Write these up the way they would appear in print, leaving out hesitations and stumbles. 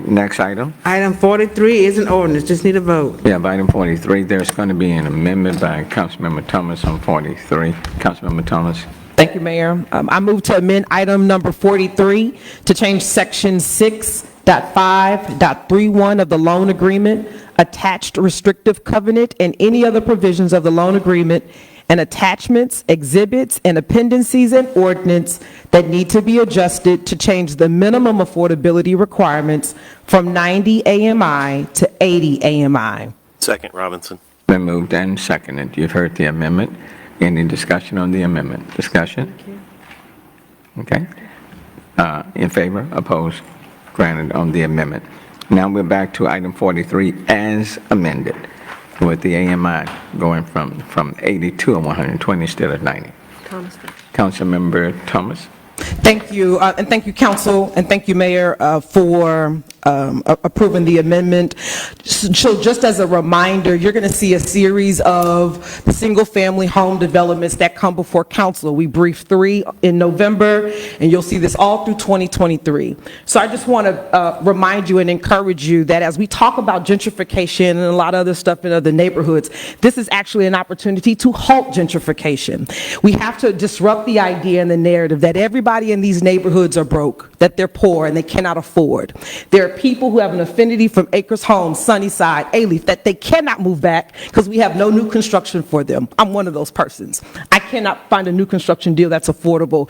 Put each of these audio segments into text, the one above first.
next item. Item 43 is an ordinance, just need a vote. We have item 43. There's going to be an amendment by Councilmember Thomas on 43. Councilmember Thomas. Thank you, Mayor. I move to amend item number 43 to change section 6.5.31 of the loan agreement, attached restrictive covenant, and any other provisions of the loan agreement, and attachments, exhibits, and appendices and ordinance that need to be adjusted to change the minimum affordability requirements from 90 AMI to 80 AMI. Second, Robinson. Been moved and seconded. You've heard the amendment. Any discussion on the amendment? Discussion? Okay. In favor? Opposed? Granted on the amendment. Now we're back to item 43 as amended, with the AMI going from 80 to 120 instead of 90. Councilmember Thomas. Thank you, and thank you, Council, and thank you, Mayor, for approving the amendment. So just as a reminder, you're going to see a series of single-family home developments that come before Council. We briefed 3 in November, and you'll see this all through 2023. So I just want to remind you and encourage you that as we talk about gentrification and a lot of other stuff in other neighborhoods, this is actually an opportunity to halt gentrification. We have to disrupt the idea and the narrative that everybody in these neighborhoods are broke, that they're poor and they cannot afford. There are people who have an affinity from Acres Homes, Sunnyside, A-Leaf, that they cannot move back because we have no new construction for them. I'm one of those persons. I cannot find a new construction deal that's affordable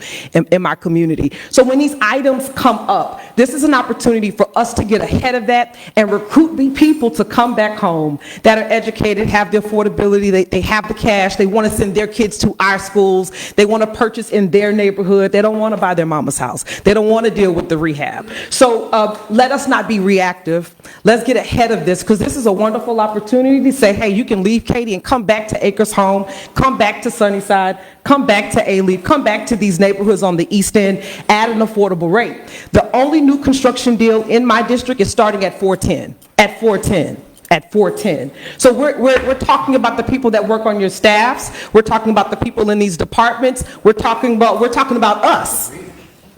in my community. So when these items come up, this is an opportunity for us to get ahead of that and recruit the people to come back home that are educated, have the affordability, they have the cash, they want to send their kids to our schools, they want to purchase in their neighborhood, they don't want to buy their mama's house, they don't want to deal with the rehab. So let us not be reactive. Let's get ahead of this, because this is a wonderful opportunity to say, hey, you can leave Katy and come back to Acres Home, come back to Sunnyside, come back to A-Leaf, come back to these neighborhoods on the East End at an affordable rate. The only new construction deal in my district is starting at 410, at 410. At 410. So we're talking about the people that work on your staffs. We're talking about the people in these departments. We're talking about us.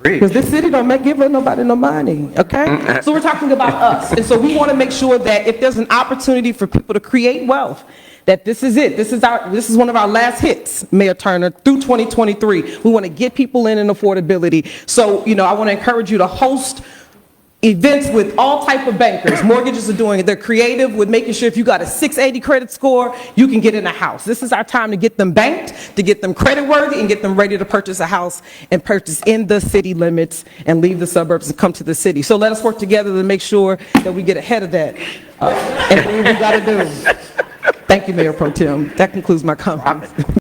Because this city don't give nobody no money, okay? So we're talking about us. And so we want to make sure that if there's an opportunity for people to create wealth, that this is it. This is one of our last hits, Mayor Turner, through 2023. We want to get people in and affordability. So, I want to encourage you to host events with all type of bankers. Mortgages are doing it. They're creative with making sure if you got a 680 credit score, you can get in a house. This is our time to get them banked, to get them credit worthy, and get them ready to purchase a house and purchase in the city limits and leave the suburbs and come to the city. So let us work together to make sure that we get ahead of that. And do what we got to do. Thank you, Mayor Pro Tem. That concludes my comments.